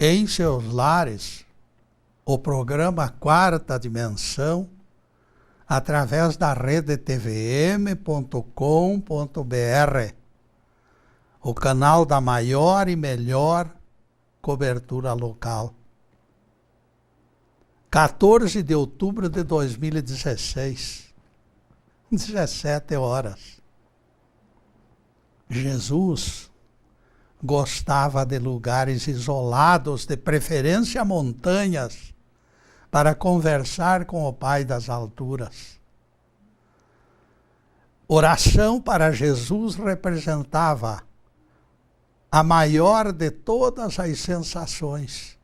em seus lares o programa Quarta Dimensão através da rede tvm.com.br, o canal da maior e melhor cobertura local. 14 de outubro de 2016, 17 horas. Jesus gostava de lugares isolados, de preferência montanhas, para conversar com o Pai das alturas. Oração para Jesus representava a maior de todas as sensações.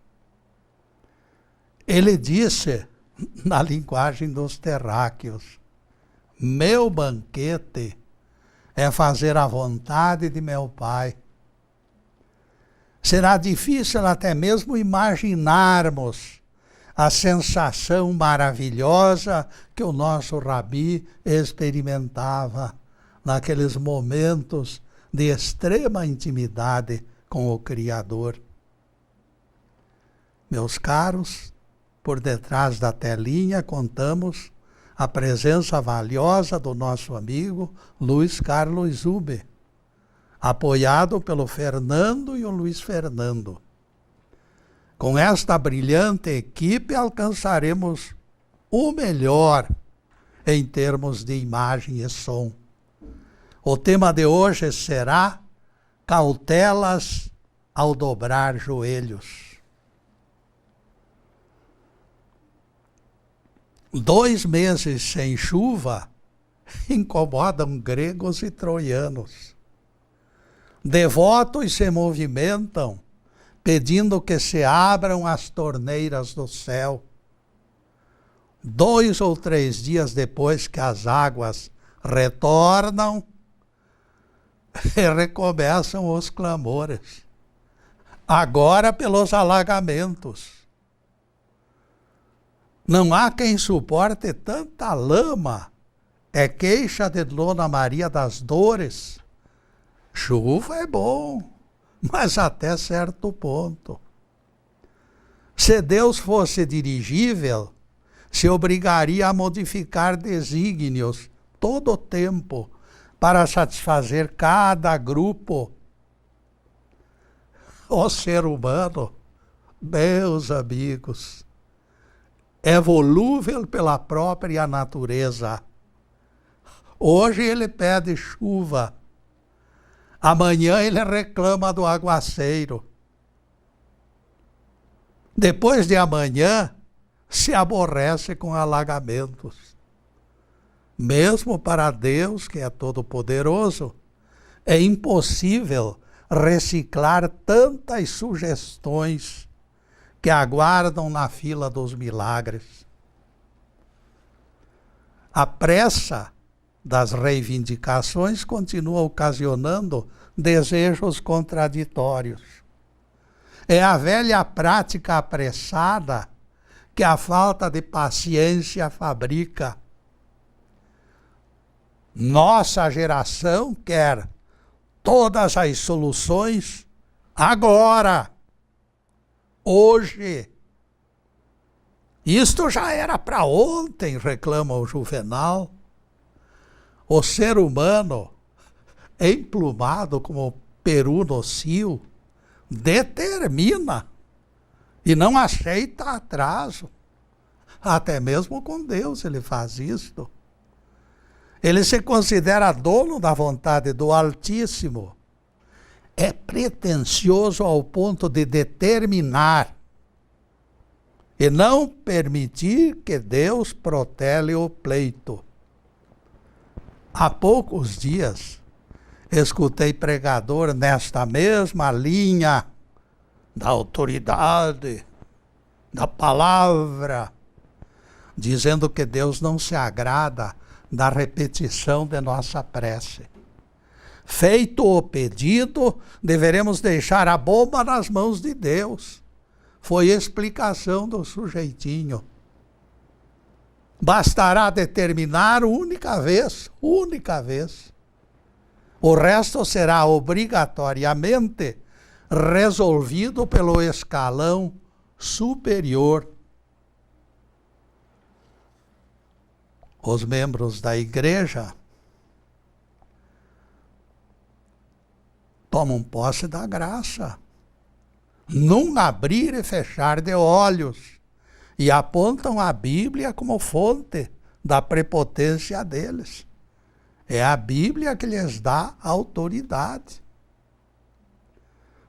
Ele disse, na linguagem dos terráqueos, meu banquete é fazer a vontade de meu Pai. Será difícil até mesmo imaginarmos a sensação maravilhosa que o nosso Rabi experimentava naqueles momentos de extrema intimidade com o Criador. Meus caros, por detrás da telinha contamos a presença valiosa do nosso amigo Luiz Carlos Zube, apoiado pelo Fernando e o Luiz Fernando. Com esta brilhante equipe alcançaremos o melhor em termos de imagem e som. O tema de hoje será cautelas ao dobrar joelhos. 2 meses sem chuva incomodam gregos e troianos. Devotos se movimentam, pedindo que se abram as torneiras do céu. 2 ou 3 dias depois que as águas retornam, e recomeçam os clamores. Agora pelos alagamentos. Não há quem suporte tanta lama, é queixa de Dona Maria das Dores. Chuva é bom, mas até certo ponto. Se Deus fosse dirigível, se obrigaria a modificar desígnios todo o tempo para satisfazer cada grupo. O ser humano, meus amigos, é volúvel pela própria natureza. Hoje ele pede chuva, amanhã ele reclama do aguaceiro. Depois de amanhã, se aborrece com alagamentos. Mesmo para Deus, que é todo-poderoso, é impossível reciclar tantas sugestões que aguardam na fila dos milagres. A pressa das reivindicações continua ocasionando desejos contraditórios. É a velha prática apressada que a falta de paciência fabrica. Nossa geração quer todas as soluções agora, hoje. Isto já era para ontem, reclama o Juvenal. O ser humano, emplumado como o peru no cio, determina e não aceita atraso. Até mesmo com Deus ele faz isto. Ele se considera dono da vontade do Altíssimo. É pretensioso ao ponto de determinar e não permitir que Deus protele o pleito. Há poucos dias, escutei pregador nesta mesma linha da autoridade, da palavra, dizendo que Deus não se agrada da repetição de nossa prece. Feito o pedido, deveremos deixar a bomba nas mãos de Deus. Foi a explicação do sujeitinho. Bastará determinar única vez. O resto será obrigatoriamente resolvido pelo escalão superior. Os membros da igreja tomam posse da graça, num abrir e fechar de olhos, e apontam a Bíblia como fonte da prepotência deles. É a Bíblia que lhes dá autoridade.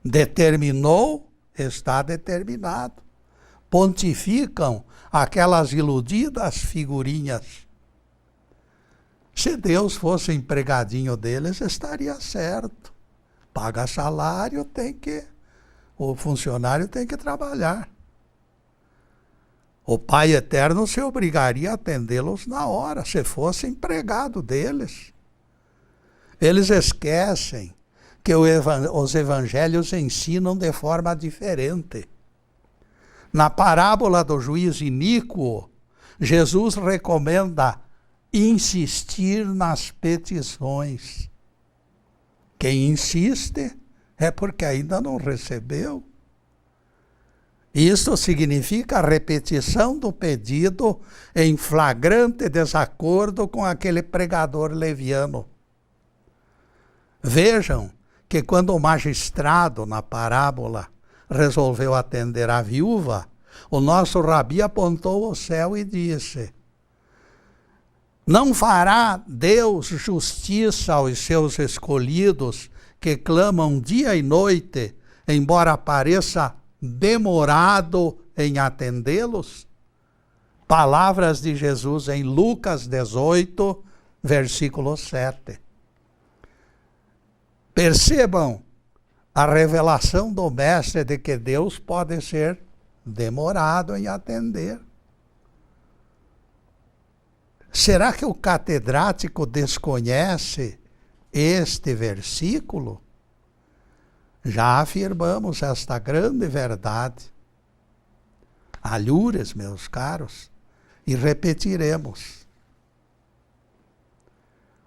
Determinou, está determinado. Pontificam aquelas iludidas figurinhas. Se Deus fosse empregadinho deles, estaria certo. Paga salário, o funcionário tem que trabalhar. O Pai Eterno se obrigaria a atendê-los na hora, se fosse empregado deles. Eles esquecem que os evangelhos ensinam de forma diferente. Na parábola do juiz iníquo, Jesus recomenda insistir nas petições. Quem insiste é porque ainda não recebeu. Isso significa a repetição do pedido em flagrante desacordo com aquele pregador leviano. Vejam que quando o magistrado, na parábola, resolveu atender a viúva, o nosso rabi apontou o céu e disse: não fará Deus justiça aos seus escolhidos que clamam dia e noite, embora pareça demorado em atendê-los? Palavras de Jesus em Lucas 18, versículo 7. Percebam a revelação do Mestre de que Deus pode ser demorado em atender. Será que o catedrático desconhece este versículo? Já afirmamos esta grande verdade. Alhures, meus caros, e repetiremos.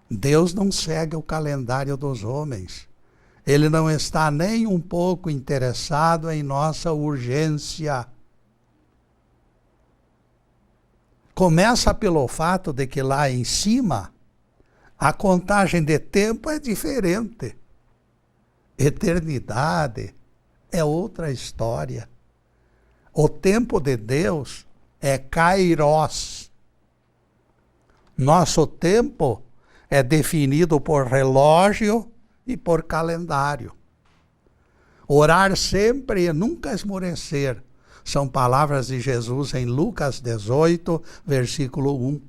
Deus não segue o calendário dos homens. Ele não está nem um pouco interessado em nossa urgência. Começa pelo fato de que lá em cima a contagem de tempo é diferente. Eternidade é outra história. O tempo de Deus é kairos. Nosso tempo é definido por relógio e por calendário. Orar sempre e nunca esmorecer são palavras de Jesus em Lucas 18, versículo 1.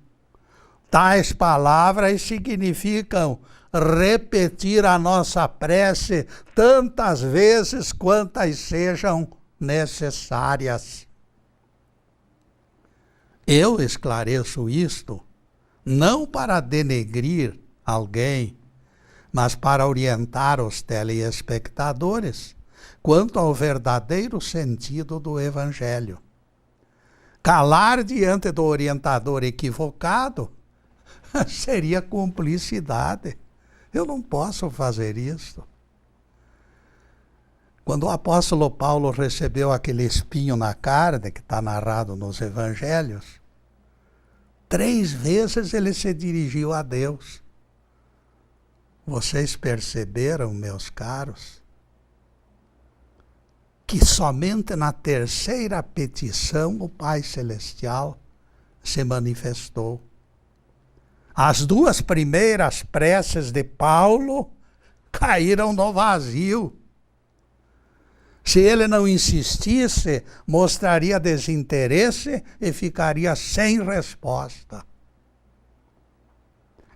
Tais palavras significam repetir a nossa prece tantas vezes quantas sejam necessárias. Eu esclareço isto não para denegrir alguém, mas para orientar os telespectadores quanto ao verdadeiro sentido do Evangelho. Calar diante do orientador equivocado seria cumplicidade. Eu não posso fazer isso. Quando o apóstolo Paulo recebeu aquele espinho na carne, que está narrado nos Evangelhos, 3 vezes ele se dirigiu a Deus. Vocês perceberam, meus caros, que somente na terceira petição o Pai Celestial se manifestou. As 2 primeiras preces de Paulo caíram no vazio. Se ele não insistisse, mostraria desinteresse e ficaria sem resposta.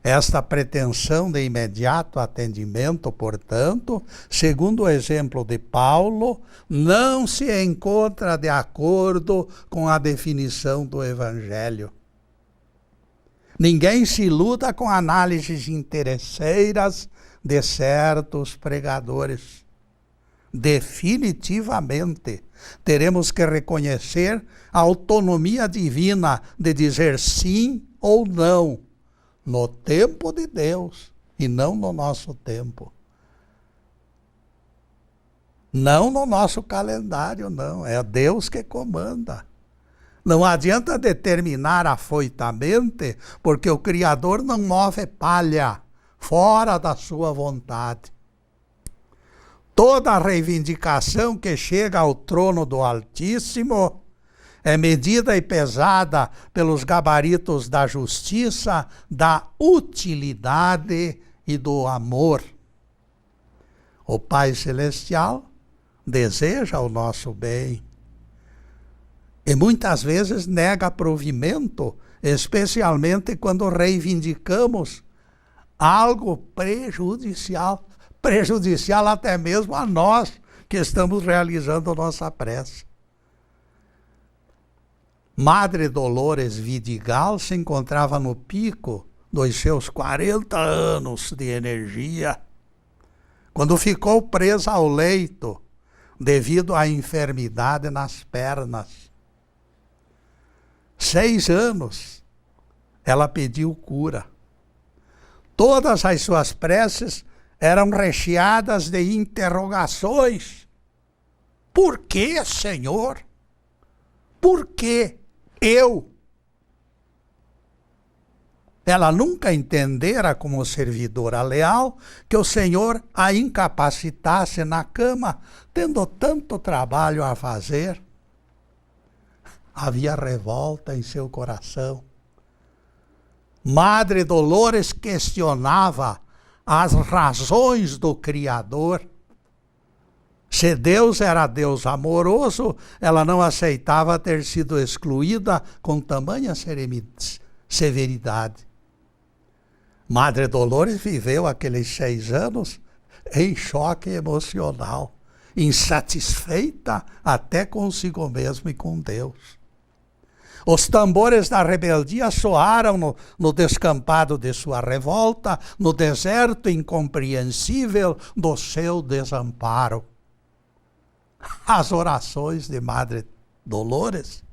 Esta pretensão de imediato atendimento, portanto, segundo o exemplo de Paulo, não se encontra de acordo com a definição do Evangelho. Ninguém se iluda com análises interesseiras de certos pregadores. Definitivamente, teremos que reconhecer a autonomia divina de dizer sim ou não, no tempo de Deus e não no nosso tempo. Não no nosso calendário, não. É Deus que comanda. Não adianta determinar afoitamente, porque o Criador não move palha fora da sua vontade. Toda reivindicação que chega ao trono do Altíssimo é medida e pesada pelos gabaritos da justiça, da utilidade e do amor. O Pai Celestial deseja o nosso bem e muitas vezes nega provimento, especialmente quando reivindicamos algo prejudicial até mesmo a nós que estamos realizando nossa prece. Madre Dolores Vidigal se encontrava no pico dos seus 40 anos de energia, quando ficou presa ao leito devido à enfermidade nas pernas. 6 anos ela pediu cura. Todas as suas preces eram recheadas de interrogações. Por que, Senhor? Por que eu? Ela nunca entendera como servidora leal que o Senhor a incapacitasse na cama, tendo tanto trabalho a fazer. Havia revolta em seu coração. Madre Dolores questionava as razões do Criador. Se Deus era Deus amoroso, ela não aceitava ter sido excluída com tamanha severidade. Madre Dolores viveu aqueles 6 anos em choque emocional, insatisfeita até consigo mesma e com Deus. Os tambores da rebeldia soaram no descampado de sua revolta, no deserto incompreensível do seu desamparo. As orações de Madre Dolores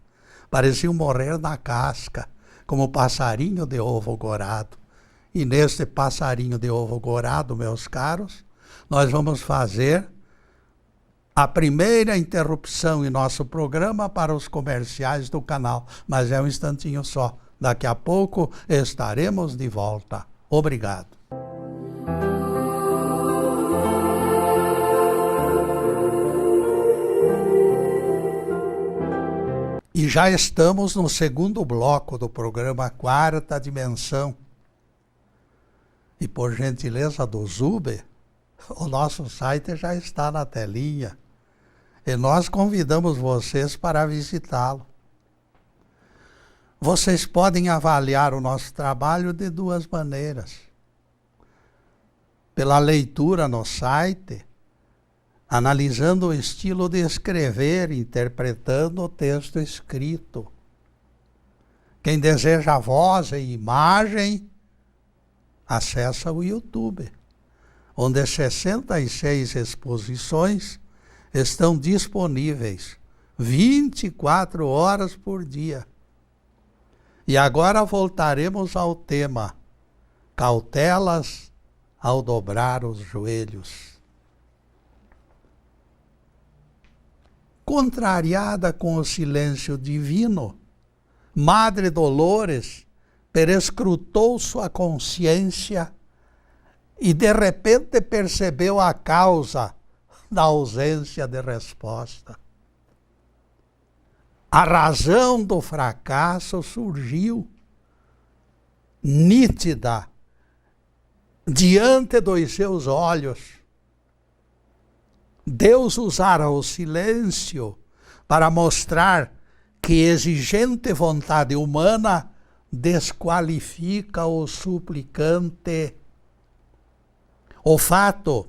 pareciam morrer na casca, como passarinho de ovo gorado. E neste passarinho de ovo gorado, meus caros, nós vamos fazer a primeira interrupção em nosso programa para os comerciais do canal. Mas é um instantinho só. Daqui a pouco estaremos de volta. Obrigado. E já estamos no segundo bloco do programa Quarta Dimensão. E por gentileza do Zuber, o nosso site já está na telinha. E nós convidamos vocês para visitá-lo. Vocês podem avaliar o nosso trabalho de 2 maneiras. Pela leitura no site, analisando o estilo de escrever, interpretando o texto escrito. Quem deseja voz e imagem, acessa o YouTube, onde 66 exposições estão disponíveis 24 horas por dia. E agora voltaremos ao tema cautelas ao dobrar os joelhos. Contrariada com o silêncio divino, Madre Dolores perescrutou sua consciência e de repente percebeu a causa da ausência de resposta. A razão do fracasso surgiu nítida diante dos seus olhos. Deus usara o silêncio para mostrar que exigente vontade humana desqualifica o suplicante. O fato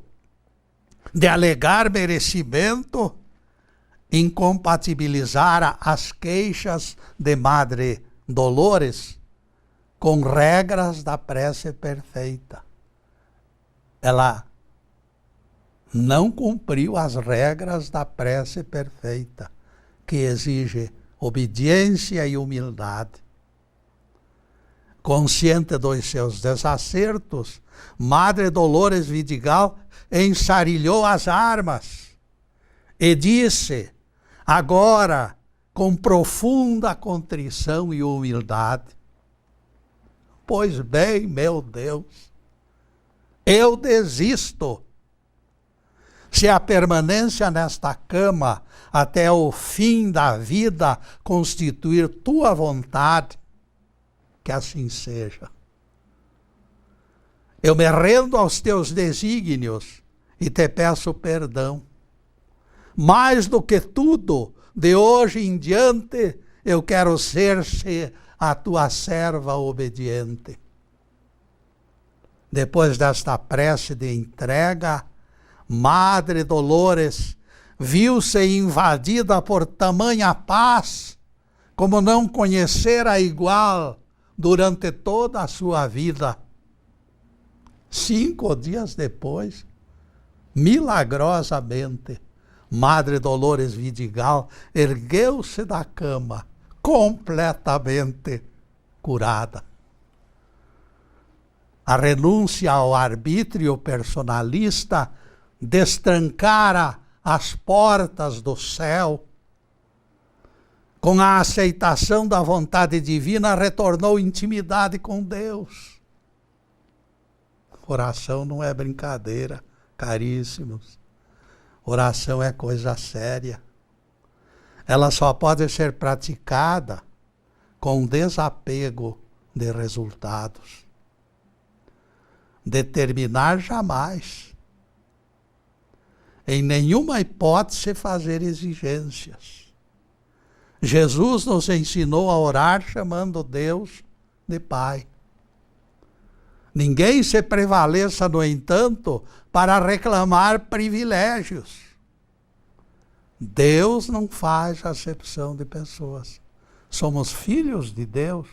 de alegar merecimento incompatibilizara as queixas de Madre Dolores com regras da prece perfeita. Ela não cumpriu as regras da prece perfeita, que exige obediência e humildade. Consciente dos seus desacertos, Madre Dolores Vidigal ensarilhou as armas e disse, agora, com profunda contrição e humildade, pois bem, meu Deus, eu desisto. Se a permanência nesta cama até o fim da vida constituir tua vontade, que assim seja. Eu me rendo aos teus desígnios e te peço perdão. Mais do que tudo, de hoje em diante, eu quero ser a tua serva obediente. Depois desta prece de entrega, Madre Dolores viu-se invadida por tamanha paz, como não conhecera igual durante toda a sua vida. 5 dias depois, milagrosamente, Madre Dolores Vidigal ergueu-se da cama, completamente curada. A renúncia ao arbítrio personalista destrancara as portas do céu. Com a aceitação da vontade divina, retornou intimidade com Deus. Oração não é brincadeira, caríssimos. Oração é coisa séria. Ela só pode ser praticada com desapego de resultados. Determinar jamais. Em nenhuma hipótese fazer exigências. Jesus nos ensinou a orar chamando Deus de Pai. Ninguém se prevaleça, no entanto, para reclamar privilégios. Deus não faz acepção de pessoas. Somos filhos de Deus,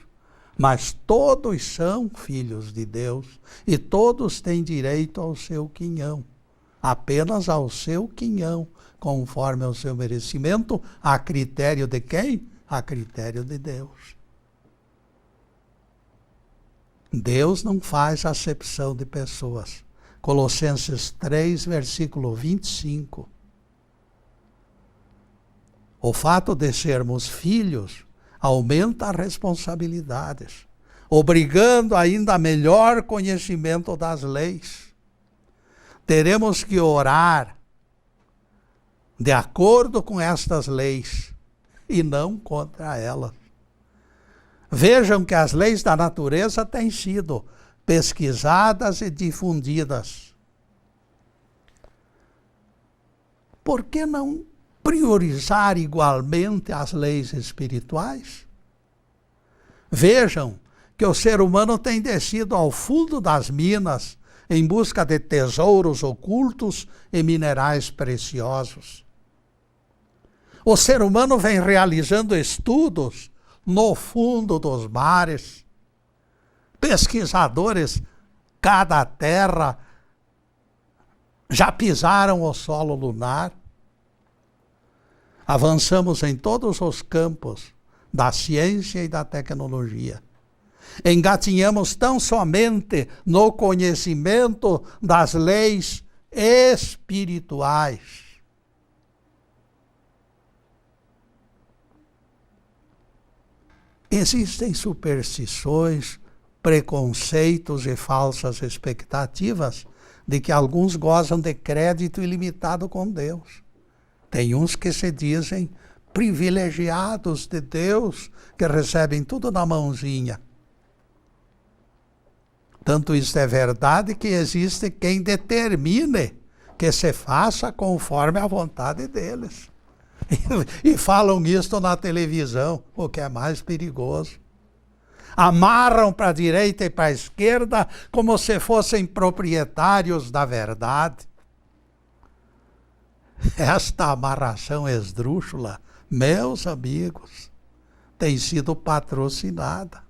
mas todos são filhos de Deus e todos têm direito ao seu quinhão. Apenas ao seu quinhão, conforme ao seu merecimento, a critério de quem? A critério de Deus. Deus não faz acepção de pessoas. Colossenses 3, versículo 25. O fato de sermos filhos aumenta as responsabilidades, obrigando ainda a melhor conhecimento das leis. Teremos que orar de acordo com estas leis e não contra elas. Vejam que as leis da natureza têm sido pesquisadas e difundidas. Por que não priorizar igualmente as leis espirituais? Vejam que o ser humano tem descido ao fundo das minas em busca de tesouros ocultos e minerais preciosos. O ser humano vem realizando estudos no fundo dos mares. Pesquisadores, cada terra, já pisaram o solo lunar. Avançamos em todos os campos da ciência e da tecnologia. Engatinhamos tão somente no conhecimento das leis espirituais. Existem superstições, preconceitos e falsas expectativas de que alguns gozam de crédito ilimitado com Deus. Tem uns que se dizem privilegiados de Deus, que recebem tudo na mãozinha. Tanto isso é verdade que existe quem determine que se faça conforme a vontade deles. E falam isto na televisão, o que é mais perigoso. Amarram para a direita e para a esquerda como se fossem proprietários da verdade. Esta amarração esdrúxula, meus amigos, tem sido patrocinada.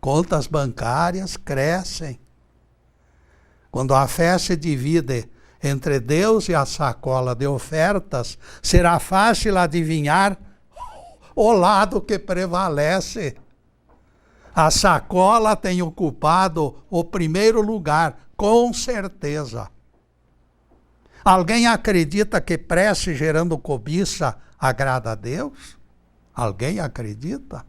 Contas bancárias crescem. Quando a fé se divide entre Deus e a sacola de ofertas, será fácil adivinhar o lado que prevalece. A sacola tem ocupado o primeiro lugar, com certeza. Alguém acredita que prece gerando cobiça agrada a Deus? Alguém acredita?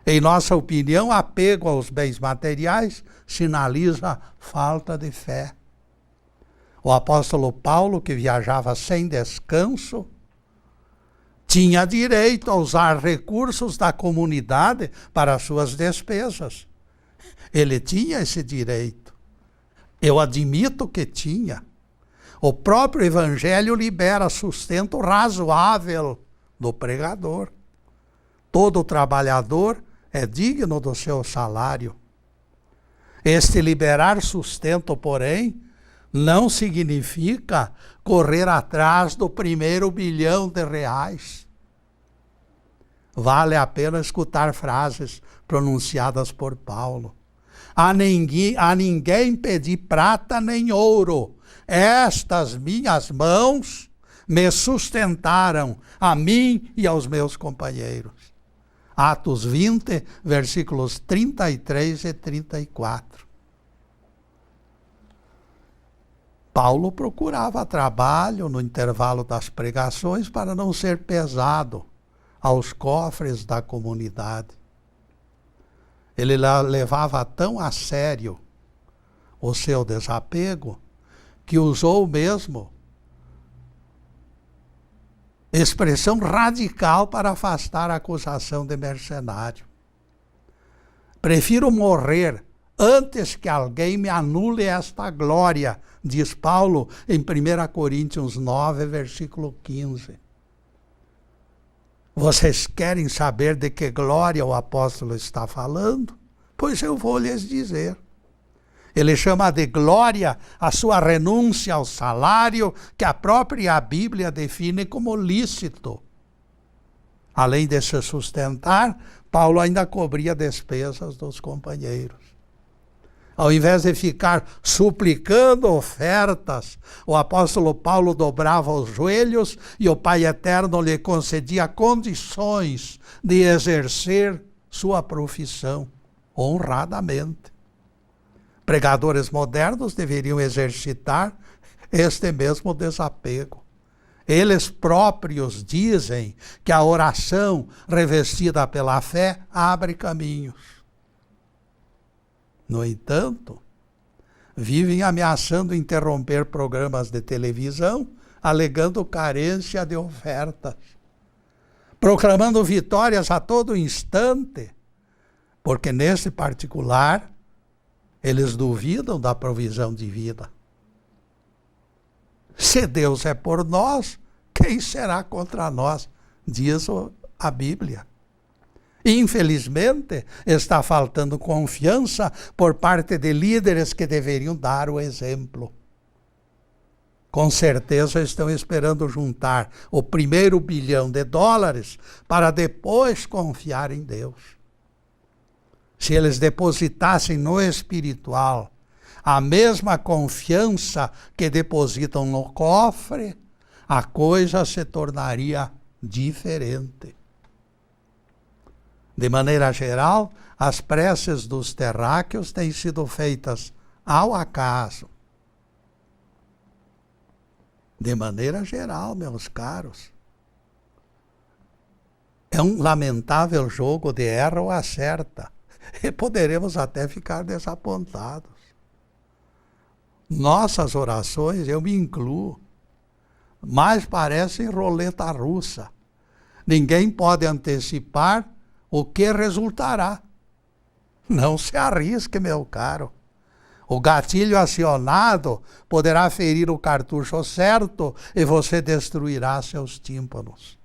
Em nossa opinião, apego aos bens materiais sinaliza falta de fé. O apóstolo Paulo, que viajava sem descanso, tinha direito a usar recursos da comunidade para suas despesas. Ele tinha esse direito. Eu admito que tinha. O próprio Evangelho libera sustento razoável do pregador. Todo trabalhador é digno do seu salário. Este liberar sustento, porém, não significa correr atrás do primeiro bilhão de reais. Vale a pena escutar frases pronunciadas por Paulo. A ninguém pedi prata nem ouro. Estas minhas mãos me sustentaram, a mim e aos meus companheiros. Atos 20, versículos 33 e 34. Paulo procurava trabalho no intervalo das pregações para não ser pesado aos cofres da comunidade. Ele levava tão a sério o seu desapego que usou mesmo expressão radical para afastar a acusação de mercenário. Prefiro morrer antes que alguém me anule esta glória, diz Paulo em 1 Coríntios 9, versículo 15. Vocês querem saber de que glória o apóstolo está falando? Pois eu vou lhes dizer. Ele chama de glória a sua renúncia ao salário, que a própria Bíblia define como lícito. Além de se sustentar, Paulo ainda cobria despesas dos companheiros. Ao invés de ficar suplicando ofertas, o apóstolo Paulo dobrava os joelhos e o Pai Eterno lhe concedia condições de exercer sua profissão honradamente. Pregadores modernos deveriam exercitar este mesmo desapego. Eles próprios dizem que a oração revestida pela fé abre caminhos. No entanto, vivem ameaçando interromper programas de televisão, alegando carência de ofertas, proclamando vitórias a todo instante, porque nesse particular eles duvidam da provisão divina. Se Deus é por nós, quem será contra nós? Diz a Bíblia. Infelizmente, está faltando confiança por parte de líderes que deveriam dar o exemplo. Com certeza estão esperando juntar o primeiro bilhão de dólares para depois confiar em Deus. Se eles depositassem no espiritual a mesma confiança que depositam no cofre, a coisa se tornaria diferente. De maneira geral, as preces dos terráqueos têm sido feitas ao acaso. De maneira geral, meus caros. É um lamentável jogo de erra ou acerta. E poderemos até ficar desapontados. Nossas orações, eu me incluo, mais parecem roleta russa. Ninguém pode antecipar o que resultará. Não se arrisque, meu caro. O gatilho acionado poderá ferir o cartucho certo e você destruirá seus tímpanos.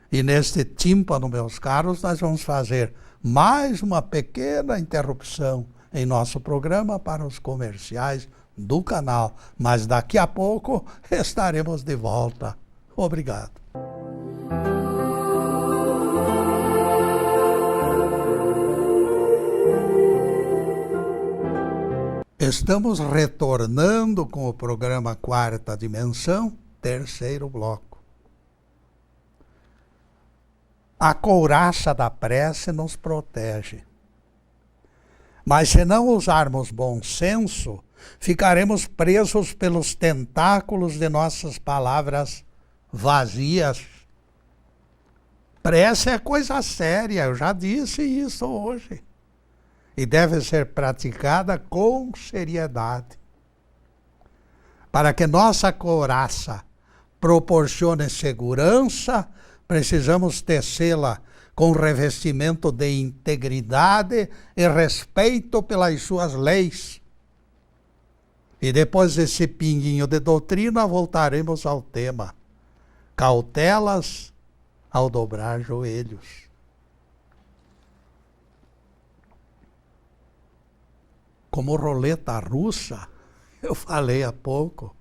E neste tímpano, meus caros, nós vamos fazer mais uma pequena interrupção em nosso programa para os comerciais do canal. Mas daqui a pouco estaremos de volta. Obrigado. Estamos retornando com o programa Quarta Dimensão, terceiro bloco. A couraça da prece nos protege. Mas se não usarmos bom senso, ficaremos presos pelos tentáculos de nossas palavras vazias. Prece é coisa séria, eu já disse isso hoje. E deve ser praticada com seriedade. Para que nossa couraça proporcione segurança, precisamos tecê-la com revestimento de integridade e respeito pelas suas leis. E depois desse pinguinho de doutrina, voltaremos ao tema. Cautelas ao dobrar joelhos. Como roleta russa, eu falei há pouco,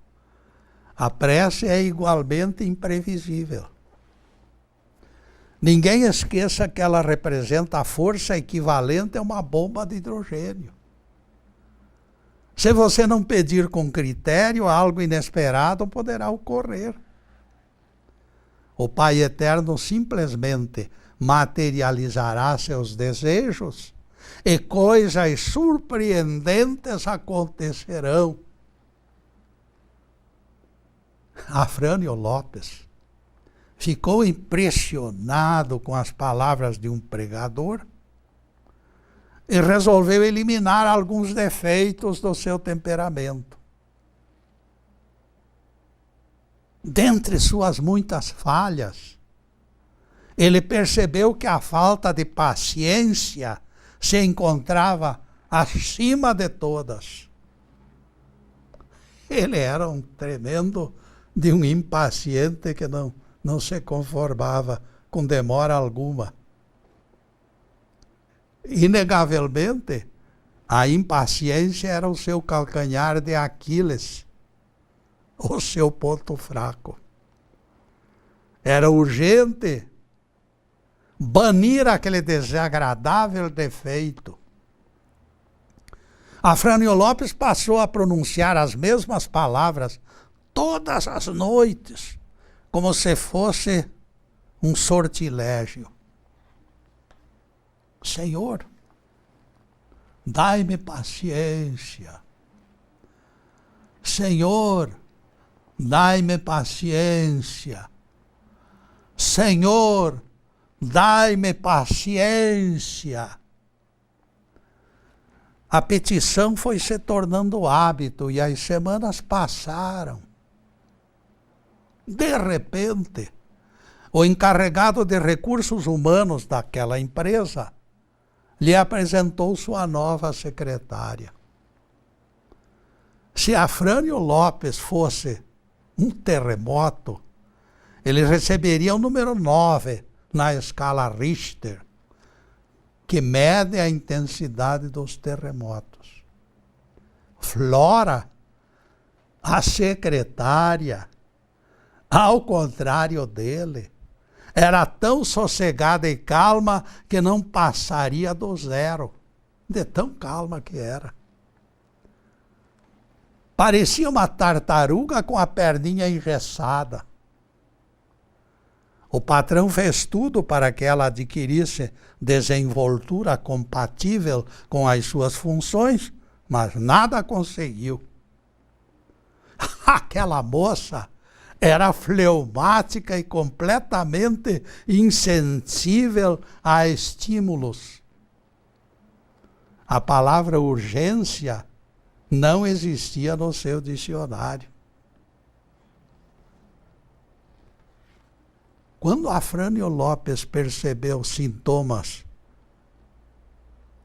a prece é igualmente imprevisível. Ninguém esqueça que ela representa a força equivalente a uma bomba de hidrogênio. Se você não pedir com critério, algo inesperado poderá ocorrer. O Pai Eterno simplesmente materializará seus desejos e coisas surpreendentes acontecerão. Afrânio Lopes ficou impressionado com as palavras de um pregador e resolveu eliminar alguns defeitos do seu temperamento. Dentre suas muitas falhas, ele percebeu que a falta de paciência se encontrava acima de todas. Ele era um tremendo de um impaciente que não se conformava com demora alguma. Inegavelmente, a impaciência era o seu calcanhar de Aquiles, o seu ponto fraco. Era urgente banir aquele desagradável defeito. Afrânio Lopes passou a pronunciar as mesmas palavras todas as noites, como se fosse um sortilégio. Senhor, dai-me paciência. Senhor, dai-me paciência. Senhor, dai-me paciência. A petição foi se tornando hábito e as semanas passaram. De repente, o encarregado de recursos humanos daquela empresa lhe apresentou sua nova secretária. Se Afrânio Lopes fosse um terremoto, ele receberia o número 9 na escala Richter, que mede a intensidade dos terremotos. Flora, a secretária, ao contrário dele, era tão sossegada e calma que não passaria do 0, de tão calma que era. Parecia uma tartaruga com a perninha engessada. O patrão fez tudo para que ela adquirisse desenvoltura compatível com as suas funções, mas nada conseguiu. Aquela moça era fleumática e completamente insensível a estímulos. A palavra urgência não existia no seu dicionário. Quando Afrânio Lopes percebeu sintomas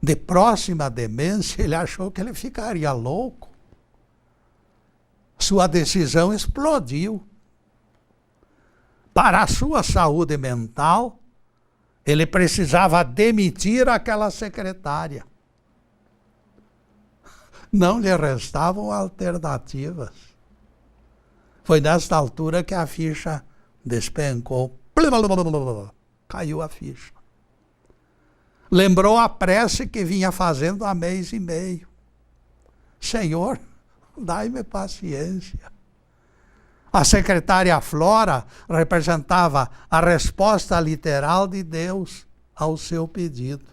de próxima demência, ele achou que ele ficaria louco. Sua decisão explodiu. Para a sua saúde mental, ele precisava demitir aquela secretária. Não lhe restavam alternativas. Foi nesta altura que a ficha despencou. Caiu a ficha. Lembrou a prece que vinha fazendo há mês e meio. Senhor, dai-me paciência. A secretária Flora representava a resposta literal de Deus ao seu pedido.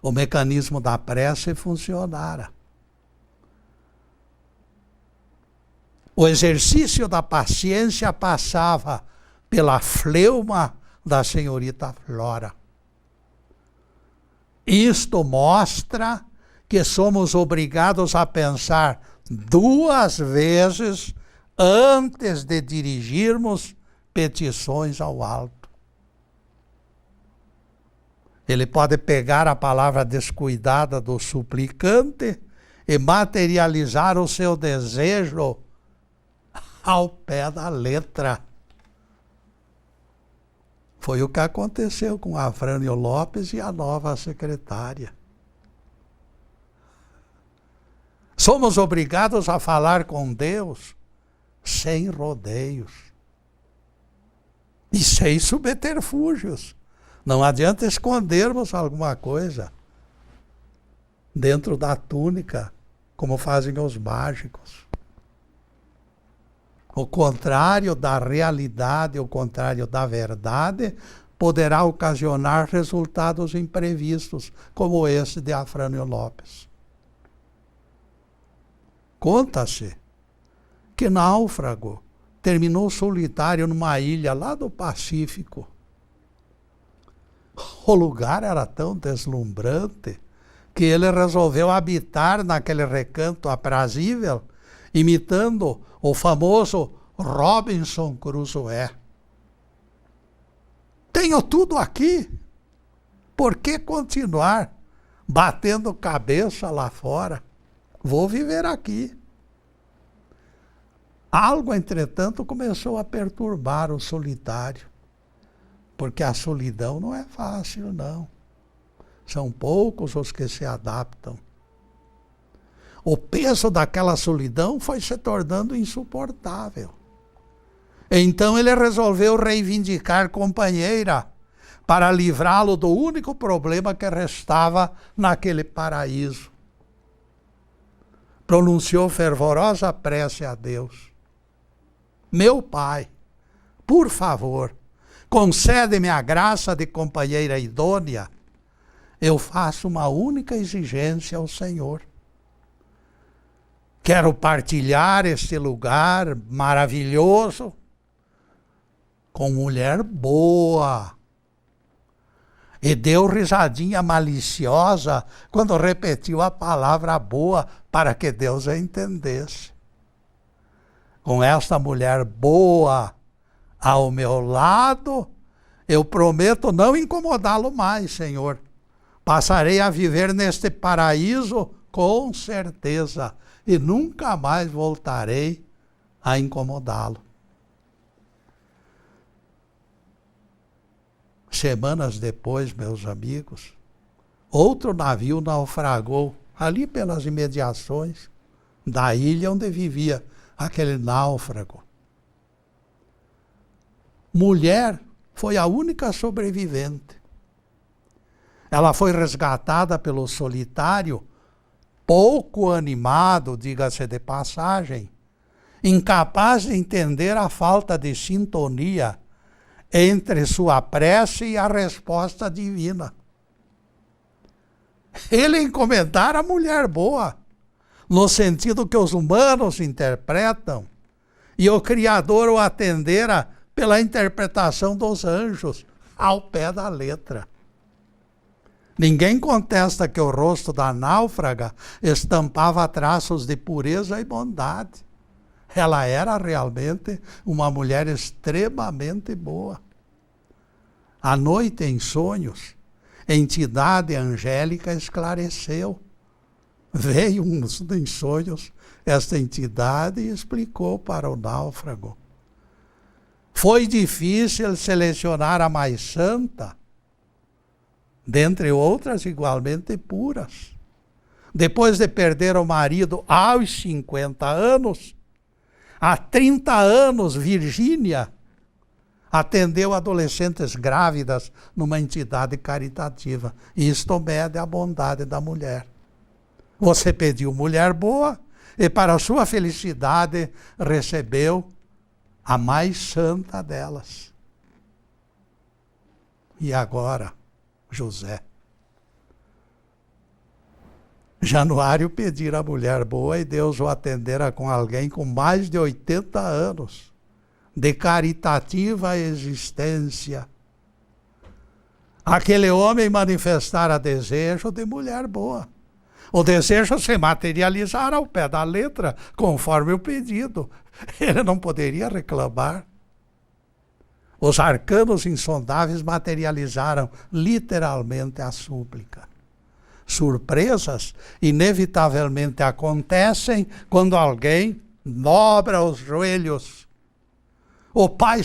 o mecanismo da prece funcionara. O exercício da paciência passava pela fleuma da senhorita Flora. Isto mostra que somos obrigados a pensar 2 vezes antes de dirigirmos petições ao alto. Ele pode pegar a palavra descuidada do suplicante e materializar o seu desejo ao pé da letra. Foi o que aconteceu com Afrânio Lopes e a nova secretária. Somos obrigados a falar com Deus sem rodeios e sem subterfúgios. Não adianta escondermos alguma coisa dentro da túnica, como fazem os mágicos. O contrário da realidade, o contrário da verdade, poderá ocasionar resultados imprevistos, como esse de Afrânio Lopes. Conta-se que Náufrago terminou solitário numa ilha lá do Pacífico. O lugar era tão deslumbrante que ele resolveu habitar naquele recanto aprazível, imitando o famoso Robinson Crusoe. Tenho tudo aqui. Por que continuar batendo cabeça lá fora? Vou viver aqui. Algo, entretanto, começou a perturbar o solitário. Porque a solidão não é fácil, não. São poucos os que se adaptam. O peso daquela solidão foi se tornando insuportável. Então ele resolveu reivindicar companheira para livrá-lo do único problema que restava naquele paraíso. Pronunciou fervorosa prece a Deus. Meu Pai, por favor, concede-me a graça de companheira idônea. Eu faço uma única exigência ao Senhor. Quero partilhar este lugar maravilhoso com mulher boa. E deu risadinha maliciosa quando repetiu a palavra boa para que Deus a entendesse. Com esta mulher boa ao meu lado, eu prometo não incomodá-lo mais, Senhor. Passarei a viver neste paraíso com certeza e nunca mais voltarei a incomodá-lo. Semanas depois, meus amigos, outro navio naufragou ali pelas imediações da ilha onde vivia aquele náufrago. Mulher foi a única sobrevivente. Ela foi resgatada pelo solitário, pouco animado, diga-se de passagem, incapaz de entender a falta de sintonia entre sua prece e a resposta divina. Ele encomendara a mulher boa, no sentido que os humanos interpretam, e o Criador o atendera pela interpretação dos anjos, ao pé da letra. Ninguém contesta que o rosto da náufraga estampava traços de pureza e bondade. Ela era realmente uma mulher extremamente boa. À noite, em sonhos, entidade angélica esclareceu. Veio em sonhos esta entidade e explicou para o náufrago. Foi difícil selecionar a mais santa, dentre outras igualmente puras. Depois de perder o marido aos 50 anos, há 30 anos, Virgínia atendeu adolescentes grávidas numa entidade caritativa. Isto mede a bondade da mulher. Você pediu mulher boa e, para sua felicidade, recebeu a mais santa delas. E agora, José, Januário pedira a mulher boa e Deus o atendera com alguém com mais de 80 anos, de caritativa existência. Aquele homem manifestara desejo de mulher boa. O desejo se materializara ao pé da letra, conforme o pedido. Ele não poderia reclamar. Os arcanos insondáveis materializaram literalmente a súplica. Surpresas inevitavelmente acontecem quando alguém dobra os joelhos. O Pai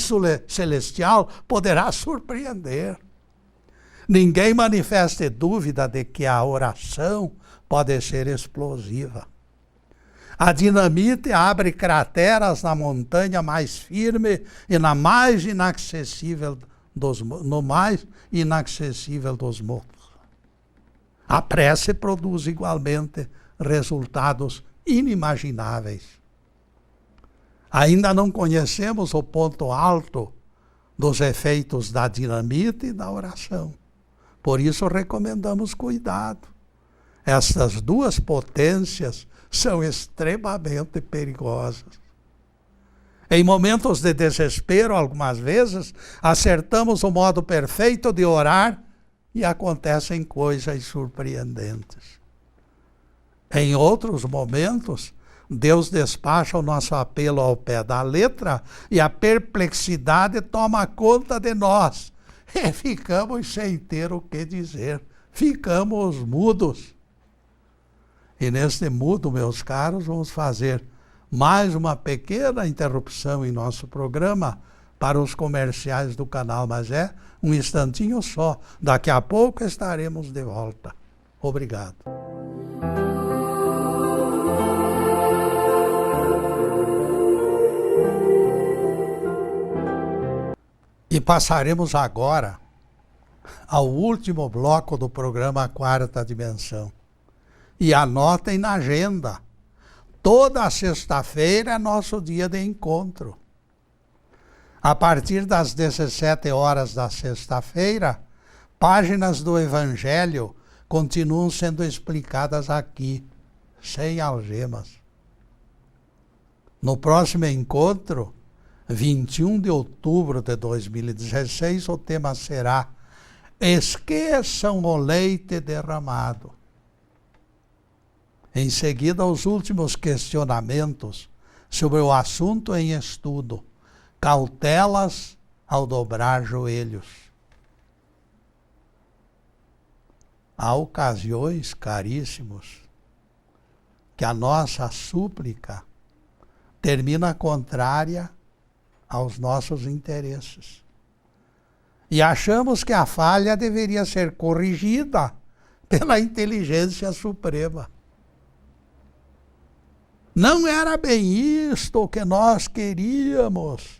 Celestial poderá surpreender. Ninguém manifeste dúvida de que a oração pode ser explosiva. A dinamite abre crateras na montanha mais firme e no mais inacessível dos morros. A prece produz igualmente resultados inimagináveis. Ainda não conhecemos o ponto alto dos efeitos da dinamite e da oração. Por isso recomendamos cuidado. Essas duas potências são extremamente perigosas. Em momentos de desespero, algumas vezes, acertamos o modo perfeito de orar e acontecem coisas surpreendentes. Em outros momentos, Deus despacha o nosso apelo ao pé da letra e a perplexidade toma conta de nós. E ficamos sem ter o que dizer. Ficamos mudos. E neste mudo, meus caros, vamos fazer mais uma pequena interrupção em nosso programa para os comerciais do canal, mas é um instantinho só. Daqui a pouco estaremos de volta. Obrigado. E passaremos agora ao último bloco do programa Quarta Dimensão. E anotem na agenda. Toda sexta-feira é nosso dia de encontro. A partir das 17 horas da sexta-feira, páginas do Evangelho continuam sendo explicadas aqui, sem algemas. No próximo encontro, 21 de outubro de 2016, o tema será Esqueçam o leite derramado. Em seguida, os últimos questionamentos sobre o assunto em estudo. Cautelas ao dobrar joelhos. Há ocasiões, caríssimos, que a nossa súplica termina contrária aos nossos interesses. E achamos que a falha deveria ser corrigida pela inteligência suprema. Não era bem isto que nós queríamos.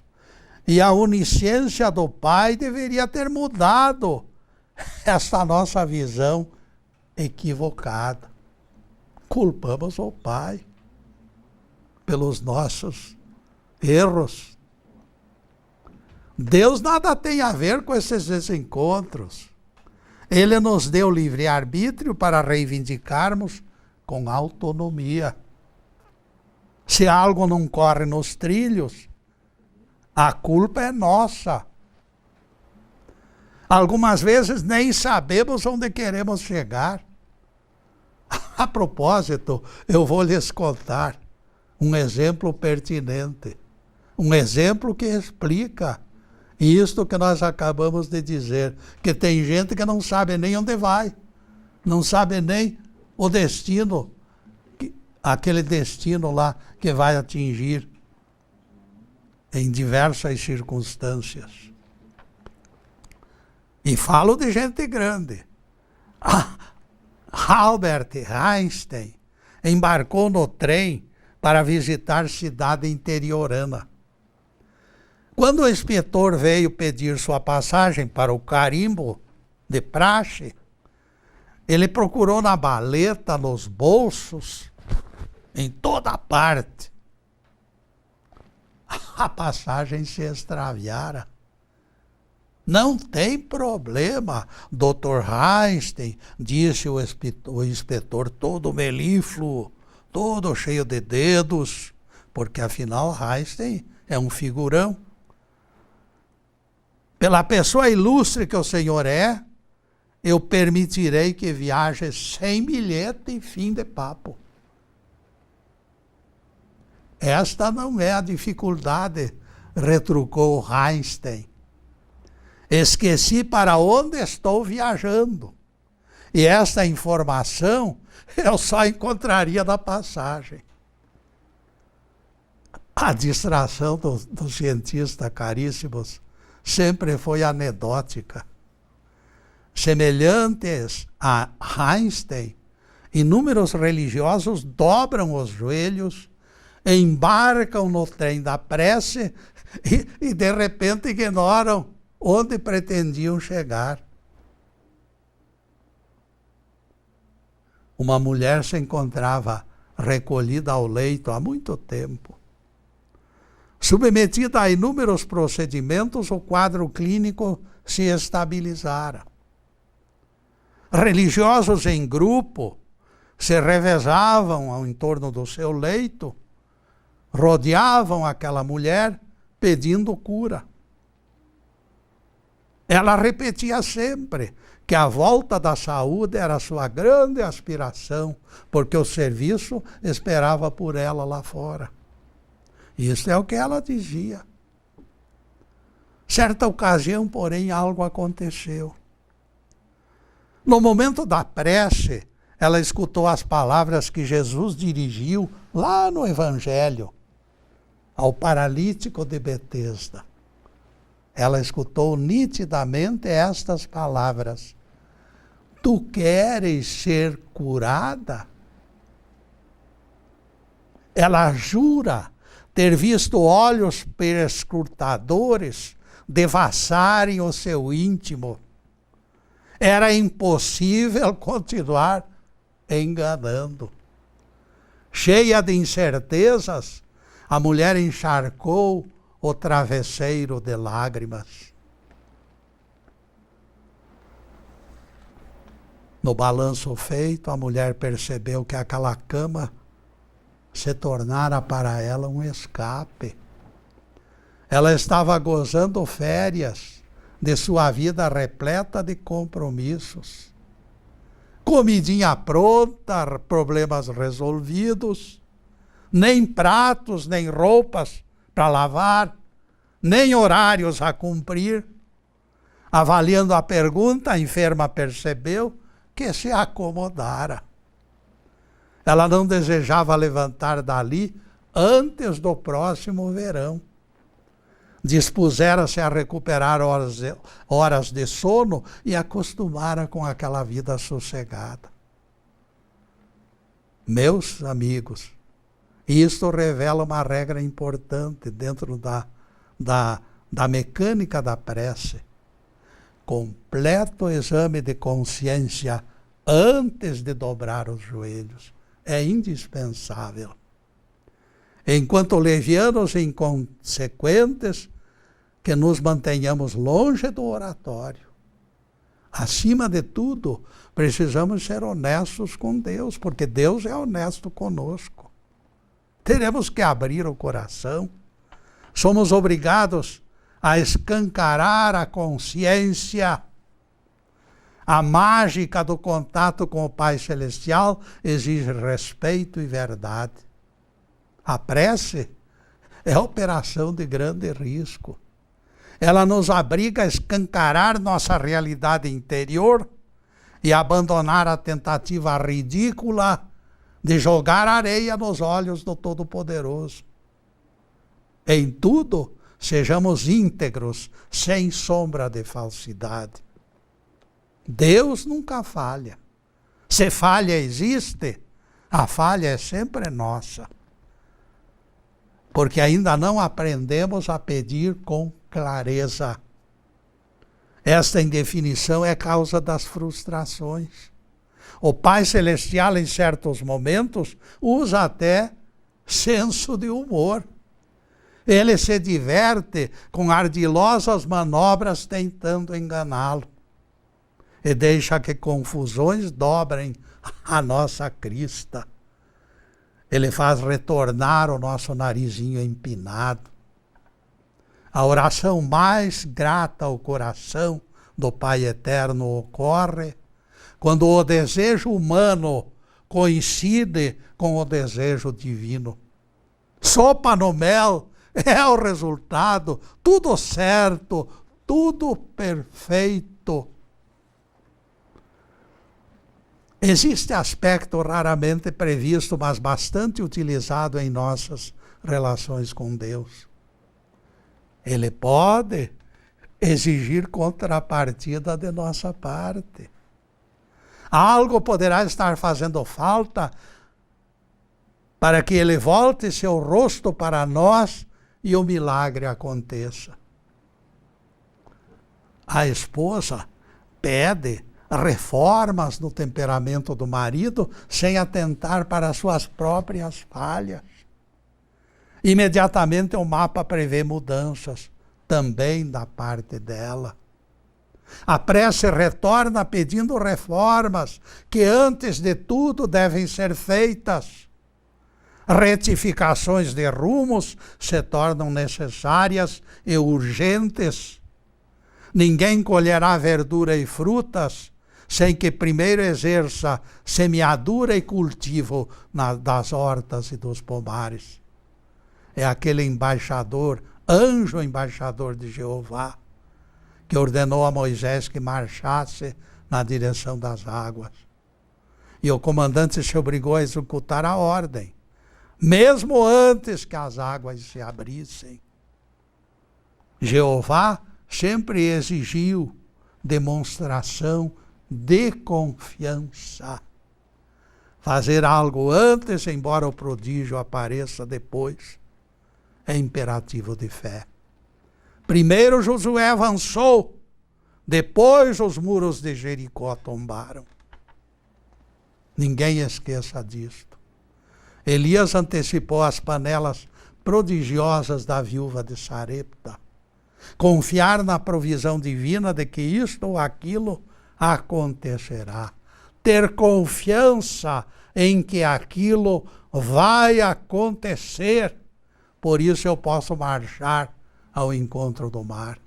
E a onisciência do Pai deveria ter mudado essa nossa visão equivocada. Culpamos o Pai pelos nossos erros. Deus nada tem a ver com esses desencontros. Ele nos deu livre-arbítrio para reivindicarmos com autonomia. Se algo não corre nos trilhos, a culpa é nossa. Algumas vezes nem sabemos onde queremos chegar. A propósito, eu vou lhes contar um exemplo pertinente. Um exemplo que explica isto que nós acabamos de dizer. Que tem gente que não sabe nem onde vai. Não sabe nem o destino. Aquele destino lá que vai atingir em diversas circunstâncias. E falo de gente grande. Albert Einstein embarcou no trem para visitar cidade interiorana. Quando o inspetor veio pedir sua passagem para o carimbo de praxe, ele procurou na maleta, nos bolsos, em toda parte. A passagem se extraviara. Não tem problema, Dr. Einstein, disse o inspetor todo melífluo, todo cheio de dedos, porque afinal Einstein é um figurão. Pela pessoa ilustre que o senhor é, eu permitirei que viaje sem bilhete e fim de papo. Esta não é a dificuldade, retrucou Einstein. Esqueci para onde estou viajando. E esta informação eu só encontraria na passagem. A distração do cientista, caríssimos, sempre foi anedótica. Semelhantes a Einstein, inúmeros religiosos dobram os joelhos, embarcam no trem da prece e de repente ignoram onde pretendiam chegar. Uma mulher se encontrava recolhida ao leito há muito tempo. Submetida a inúmeros procedimentos, o quadro clínico se estabilizara. Religiosos em grupo se revezavam em torno do seu leito, rodeavam aquela mulher pedindo cura. Ela repetia sempre que a volta da saúde era sua grande aspiração, porque o serviço esperava por ela lá fora. Isso é o que ela dizia. Certa ocasião, porém, algo aconteceu. No momento da prece, ela escutou as palavras que Jesus dirigiu lá no Evangelho ao paralítico de Betesda. Ela escutou nitidamente estas palavras: Tu queres ser curada? Ela jura ter visto olhos perscrutadores devassarem o seu íntimo. Era impossível continuar enganando. Cheia de incertezas, a mulher encharcou o travesseiro de lágrimas. No balanço feito, a mulher percebeu que aquela cama se tornara para ela um escape. Ela estava gozando férias de sua vida repleta de compromissos. Comidinha pronta, problemas resolvidos, nem pratos, nem roupas para lavar, nem horários a cumprir. Avaliando a pergunta, a enferma percebeu que se acomodara. Ela não desejava levantar dali antes do próximo verão. Dispusera-se a recuperar horas de sono e acostumara com aquela vida sossegada. Meus amigos, isto revela uma regra importante dentro da mecânica da prece. Completo exame de consciência antes de dobrar os joelhos. É indispensável. Enquanto levianos e inconsequentes, que nos mantenhamos longe do oratório. Acima de tudo, precisamos ser honestos com Deus, porque Deus é honesto conosco. Teremos que abrir o coração. Somos obrigados a escancarar a consciência. A mágica do contato com o Pai Celestial exige respeito e verdade. A prece é operação de grande risco. Ela nos obriga a escancarar nossa realidade interior e abandonar a tentativa ridícula de jogar areia nos olhos do Todo-Poderoso. Em tudo, sejamos íntegros, sem sombra de falsidade. Deus nunca falha. Se falha existe, a falha é sempre nossa. Porque ainda não aprendemos a pedir com clareza. Esta indefinição é causa das frustrações. O Pai Celestial, em certos momentos, usa até senso de humor. Ele se diverte com ardilosas manobras tentando enganá-lo. E deixa que confusões dobrem a nossa crista. Ele faz retornar o nosso narizinho empinado. A oração mais grata ao coração do Pai Eterno ocorre quando o desejo humano coincide com o desejo divino. Sopa no mel é o resultado, tudo certo, tudo perfeito. Existe aspecto raramente previsto, mas bastante utilizado em nossas relações com Deus. Ele pode exigir contrapartida de nossa parte. Algo poderá estar fazendo falta para que ele volte seu rosto para nós e o milagre aconteça. A esposa pede reformas no temperamento do marido sem atentar para suas próprias falhas. Imediatamente o mapa prevê mudanças também da parte dela. A prece retorna pedindo reformas que antes de tudo devem ser feitas. Retificações de rumos se tornam necessárias e urgentes. Ninguém colherá verdura e frutas sem que primeiro exerça semeadura e cultivo das hortas e dos pomares. É aquele embaixador, anjo embaixador de Jeová, que ordenou a Moisés que marchasse na direção das águas. E o comandante se obrigou a executar a ordem, mesmo antes que as águas se abrissem. Jeová sempre exigiu demonstração de confiança. Fazer algo antes, embora o prodígio apareça depois, é imperativo de fé. Primeiro Josué avançou, depois os muros de Jericó tombaram. Ninguém esqueça disto. Elias antecipou as panelas prodigiosas da viúva de Sarepta. Confiar na provisão divina de que isto ou aquilo acontecerá. Ter confiança em que aquilo vai acontecer. Por isso eu posso marchar ao encontro do mar.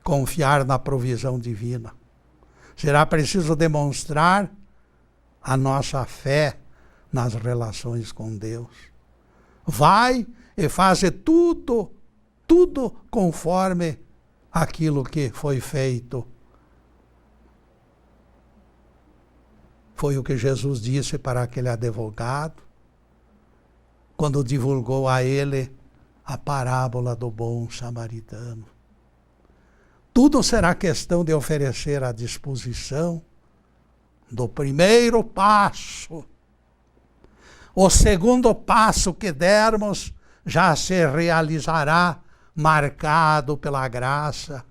Confiar na provisão divina. Será preciso demonstrar a nossa fé nas relações com Deus. Vai e faz tudo conforme aquilo que foi feito. Foi o que Jesus disse para aquele advogado, quando divulgou a ele a parábola do bom samaritano. Tudo será questão de oferecer à disposição do primeiro passo. O segundo passo que dermos já se realizará marcado pela graça.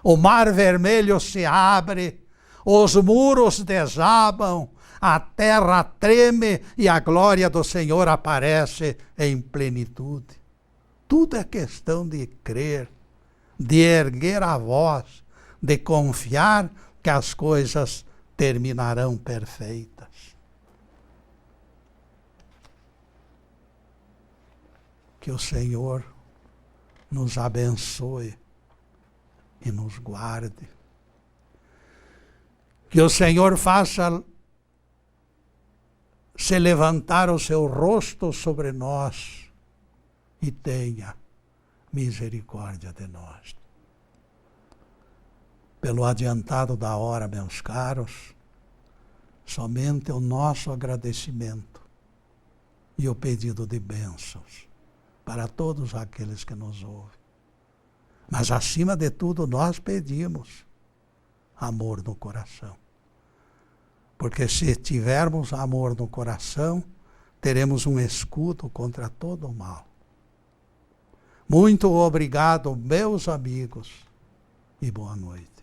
O mar vermelho se abre, os muros desabam, a terra treme e a glória do Senhor aparece em plenitude. Tudo é questão de crer, de erguer a voz, de confiar que as coisas terminarão perfeitas. Que o Senhor nos abençoe e nos guarde. Que o Senhor faça se levantar o seu rosto sobre nós e tenha misericórdia de nós. Pelo adiantado da hora, meus caros, somente o nosso agradecimento e o pedido de bênçãos para todos aqueles que nos ouvem. Mas, acima de tudo, nós pedimos amor no coração. Porque se tivermos amor no coração, teremos um escudo contra todo o mal. Muito obrigado, meus amigos, e boa noite.